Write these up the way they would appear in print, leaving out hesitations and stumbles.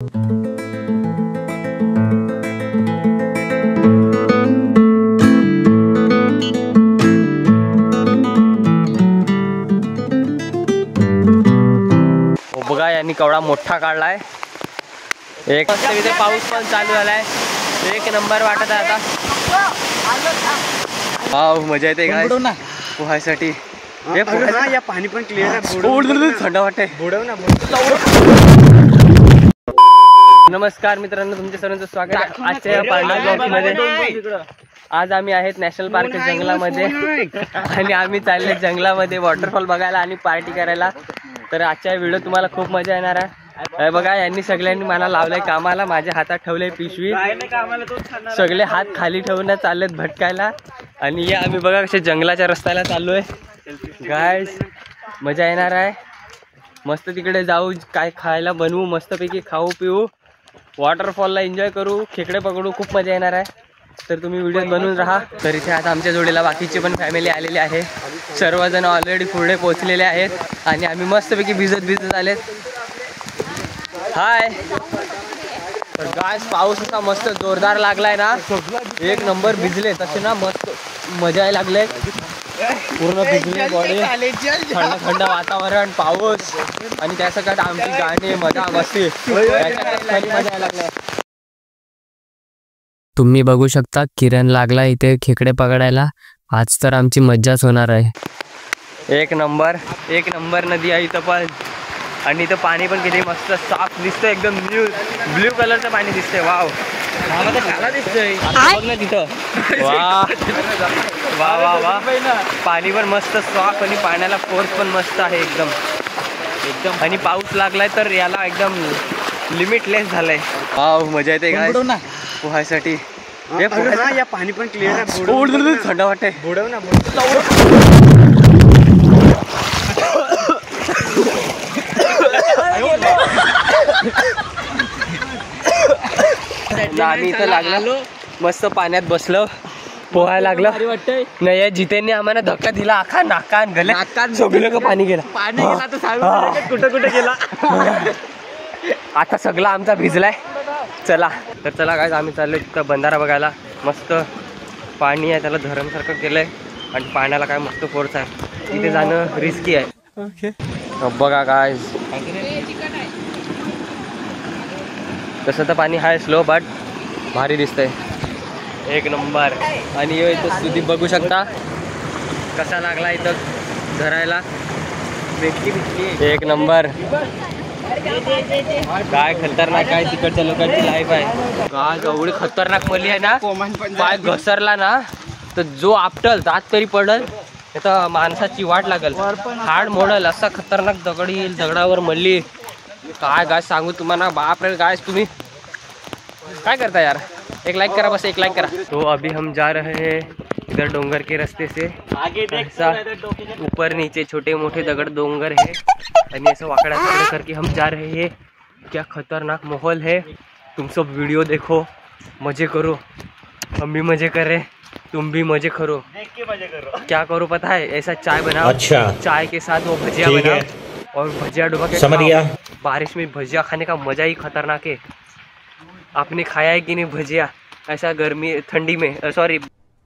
बघा यांनी कवडा मोठा काढलाय। एक इथे पाऊस पण चालू झालाय, एक नंबर वाटत आहे आता। वाव मजा येते काय पोहायसाठी। या पाणी पण क्लिअर आहे, थंड वाटते। नमस्कार मित्रांनो, तुमच्या सर्वांचं स्वागत आहे आजच्या या पांढरा ब्लॉग मध्ये। आज आम्ही आहेत नॅशनल पार्क जंगलामध्ये आणि आम्ही चालले जंगलामध्ये वॉटरफॉल बघायला आणि पार्टी करायला। तर आजच्या व्हिडिओ तुम्हाला खूप मजा येणार आहे। बघा यांनी सगळ्यांनी मला लावलंय कामाला, माझ्या हातात ठेवलंय पिशवी, सगळे हात खाली ठेवून चाललेत भटकायला। आणि हे आम्ही बघा कसे जंगलाच्या रस्त्याला चाललोय गाइस, मजा येणार आहे। मस्त तिकडे जाऊ, काय खायला बनवू, मस्तपैकी खाऊ पिऊ, वॉटरफॉलला एन्जॉय करू, खेकडे पकडू, खूप मजा येणार आहे। तर तुम्ही व्हिडिओ बनवून राहा। तर इथे आता आमच्या जोडीला बाकीचे पण फॅमिली आलेली आहे, सर्वजण ऑलरेडी पुढे पोहोचलेले आहेत आणि आम्ही मस्तपैकी भिजत आलेत। हाय। तर गाइस पाऊस असा मस्त जोरदार लागलाय ना, एक नंबर भिजले तसे ना, मस्त मजा यायला लागले, पूर्ण भिजले बॉडी, थंड वातावरण, पाऊस आणि त्यासकट आमची गाणी, मजा मस्ती, मजा यायला लागले। तुम्ही बघू शकता किरण लागला इथे खेकडे पकडायला। आज तर आमची मज्जाच होणार आहे। एक नंबर नदी आहे इथं पण, आणि इथं पाणी पण किती मस्त साफ दिसतंय, एकदम ब्ल्यू कलरचं पाणी दिसतंय। वाव काला दिसतंय बघ ना तिथं। वा वा वा पाणी पण मस्त साफ आणि पाण्याला फोर्स पण मस्त आहे एकदम आणि पाऊस लागलाय तर याला एकदम लिमिटलेस झालंय। वाव मजा येते काय पोहायसाठी। या पाणी पण क्लिअर आहे, थंड वाटते। आम्ही इथं लागलो, मस्त पाण्यात बसलो, पोहायला लागलं नाही। जितेने आम्हाला धक्का दिला, आखा नाकान गल्यात सगळं का पाणी गेला, कुठं गेला। आता सगळं आमचा भिजलाय। चला काय आम्ही चाललोय तिथं बंधारा बघायला। मस्त पाणी आहे, त्याला धरणसारखं केलंय आणि पाण्याला काय मस्त फोर्स आहे, तिथे जाणं रिस्की आहे। बघा काय तसं तर पाणी आहे स्लो, बट भारी दिसतंय, एक नंबर। आणि इथं सुदीप बघू शकता कसा लागला इथं धरायला, एक नंबर। काय खतरनाक, काय तिकडच्या लोकांची लाईफ आहे काय, एवढी खतरनाक मली आहे ना, पाय घसरला ना तर जो आपटल दात तरी पडल, तर माणसाची वाट लागल, हाड मोडल, असा खतरनाक दगड येईल, दगडावर मल्ली काय गाय सांगू तुम्हाला। बाप रे गाइस, तुम्ही काय करता यार, एक लाइक करा, बस एक लाइक करा। तो अभी हम जा रहे हैं इधर डोंगर के रास्ते से, ऐसा ऊपर नीचे छोटे मोटे दगड़ डोंगर है, और ऐसा वाकड़ा करके हम जा रहे हैं। क्या खतरनाक माहौल है, तुम सब वीडियो देखो, मजे करो, हम भी मजे कर रहे, तुम भी मजे करो, देख के मजे करो। क्या करो पता है, ऐसा चाय बनाओ, अच्छा चाय के साथ वो भजिया बनाओ और भजिया डुबा के समझ गया। बारिश में भजिया खाने का मजा ही खतरनाक है। आपने खाया है कि नहीं भजिया, ऐसा गर्मी ठंडी में, सॉरी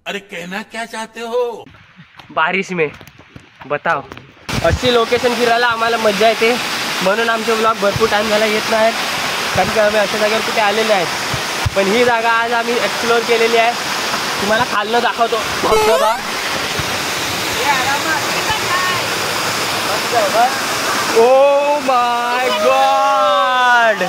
अरे कहना क्या चाहते हो, बारिश में, बताओ। अशी लोकेशन फिरायला आम्हाला मजा येते, म्हणून आमचे ब्लॉग भरपूर टाइम झाला येत नाहीत, कारण की आम्ही अशा जागेवर कुठे आलेले आहेत। पण ही जागा आज आम्ही एक्सप्लोर केलेली आहे, तुम्हाला खाल्लं दाखवतो। ओ माय गॉड,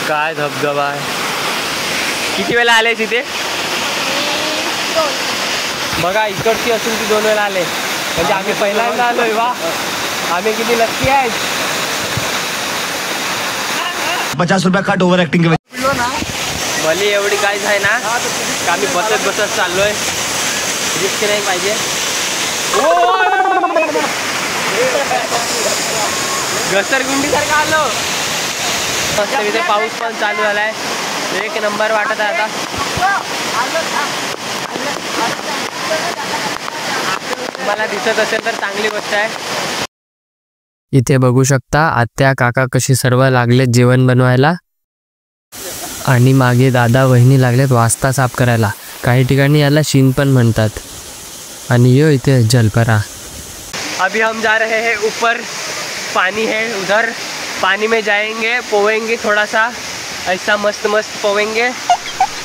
काय धबधबा आहे। किती वेळा आले तिथे बघा, इकडची असून ती 2 वेळा आले, म्हणजे आम्ही पहिल्यांदा आलोय। वा आम्ही किती लक्की आहेत। 50 रुपया कट ओवर एक्टिंग के भली एवढी गाईज आहे ना का आम्ही बसत बसत चाललोय, रिस्क नाही पाहिजे. घसरगुंडी सारखं आलो. मस्त इथे पाऊस पण चालू झालाय, एक नंबर वाटत आहे. आता मला दिसत असेल तर चांगली गोष्ट आहे. इथे बघू शकता आत्या काका कशी सर्व लागलेत जेवण बनवायला आणि मागे दादा वहिनी लागलेत वास्ता साफ करायला. काही ठिकाणी याला शीन पण म्हणतात. आणि यो इथे जलपरा. अभी हम जा रहे हैं ऊपर, पानी है उधर, पानी में जाएंगे, पोवेंगे थोड़ा सा ऐसा मस्त मस्त पोवेंगे.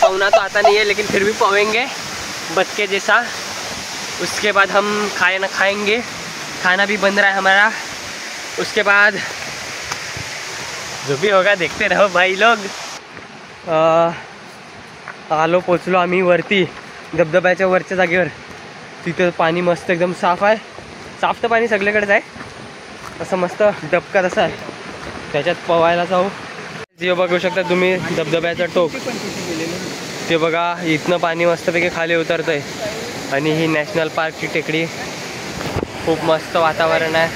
पौना तो आता नहीं है लेकिन फिर भी पोवेंगे बतके जैसा. उसके बाद हम खाएंगे, खाना भी बन रहा है हमारा. उसके बाद जो भी होगा देखते रहो भाई लोग. आलो पोचलो आम्ही वरती धबधब्याच्या वरच्या जागेवर. तिथं पाणी मस्त एकदम साफ आहे. साफ तर पाणी सगळीकडेच आहे, असं मस्त डबकात असं आहे. त्याच्यात पवायला जाऊ. जे बघू शकता तुम्ही धबधब्याचं टोक ते बघा. इथनं पाणी मस्तपैकी खाली उतरतं आहे. आणि ही नॅशनल पार्कची टेकडी. खूप मस्त वातावरण आहे,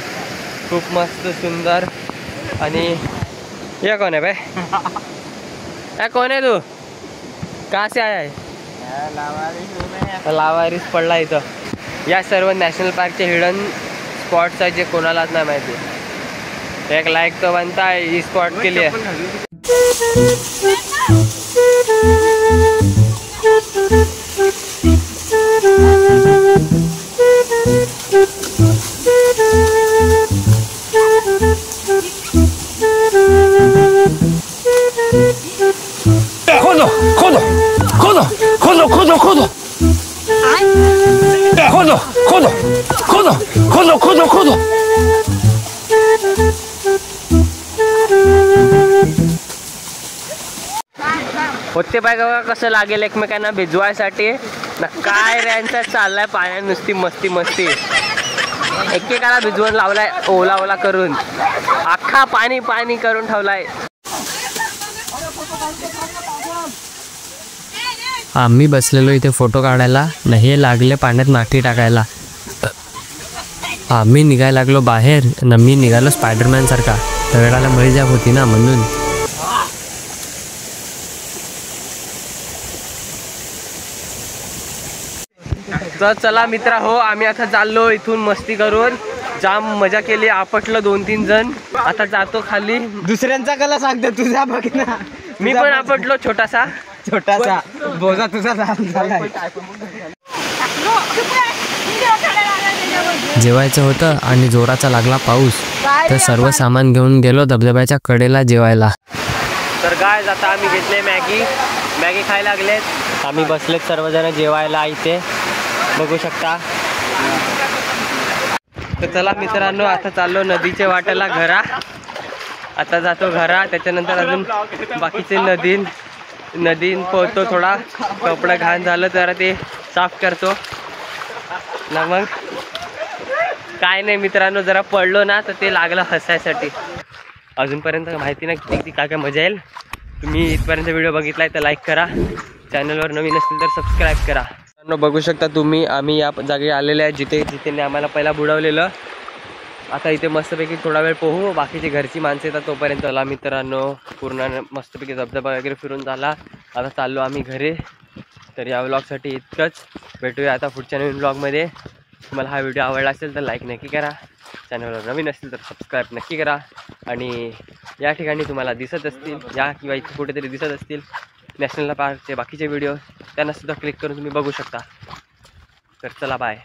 खूप मस्त सुंदर. आणि ये कोण आहे बाय? कोण आहे तू? कहाँ से आया है? लावारिस पडला इथं. या सर्व नॅशनल पार्कचे हिडन स्पॉट्स आहेत जे कोणालाच नाही माहिती. एक लाइक तो बनता है इस स्पॉट के लिए. खोदो खोदो खोदो खोदो खोदो खोदो खोदो खोदो खोदो खोदो खोदो खोदो. होते पाय बघा कसं लागेल एकमेकांना भिजवायसाठी ना. काय रॅनचा चाललाय पाण्यात नुसती मस्ती मस्ती. एकेकाला भिजवून लावलाय ओला ओला करून. अख्खा पाणी पाणी करून ठेवलाय. आम्ही बसलेलो इथे फोटो काढायला न हे लागले पाण्यात माती टाकायला. आम्ही निघायला लागलो बाहेर न मी निघालो स्पायडरमॅन सारखा. दगडाला मळी जाप होती ना म्हणून. तर चला मित्र हो, आम्ही आता चाललो इथून मस्ती करून. जाम मजा केली, आपटलं 2-3 जण. आता जातो खाली. दुसऱ्यांचा कला सांगते, तुझा बघ ना. मी पण आपटलो छोटासा छोटासा बोजा तुझा झालाय. जेवायचं होतं आणि जोराचा लागला पाऊस. तर सर्व सामान घेऊन गेलो धबधब्याच्या कडेला जेवायला. तर काय आता आम्ही घेतले मॅगी खायला लागलेत. आम्ही बसलेत सर्वजण जेवायला इथे बघू शकता. तर चला मित्रांनो आता चाललो नदीच्या वाट्याला घरा. आता जातो घरा. त्याच्यानंतर अजून बाकीचे नदीन पोहतो. थोडा कपडा घाण झालं तर ते साफ करतो ना. मग काय नाही मित्रांनो, जरा पडलो ना तर ते लागलं हसायसाठी. अजूनपर्यंत माहिती नाही किती काय काय मजा येईल. तुम्ही इथपर्यंत व्हिडिओ बघितलाय तर लाईक करा. चॅनलवर नवीन असतील तर सबस्क्राईब करा. बघू शकता तुम्ही आम्ही या जागी आलेले आहे जिथे आम्हाला पहिला बुडवलेलं. आता इथे मस्तपैकी थोडा वेळ पोहू. बाकीची घरची माणसं येतात तोपर्यंत. चला मित्रांनो, पूर्ण मस्तपैकी धबधबा वगैरे फिरून झाला. आता चाललो आम्ही घरी. तर या व्लॉगसाठी इतकंच. भेटूया आता पुढच्या नवीन व्लॉगमध्ये. तुम्हाला हा व्हिडिओ आवडला असेल तर लाईक नक्की करा. चॅनलवर नवीन असतील तर सबस्क्राईब नक्की करा. आणि या ठिकाणी तुम्हाला दिसत असतील या किंवा इथे कुठेतरी दिसत असतील नॅशनल पार्कचे बाकीचे व्हिडिओ, त्यांनासुद्धा क्लिक करून तुम्ही बघू शकता. तर चला बाय.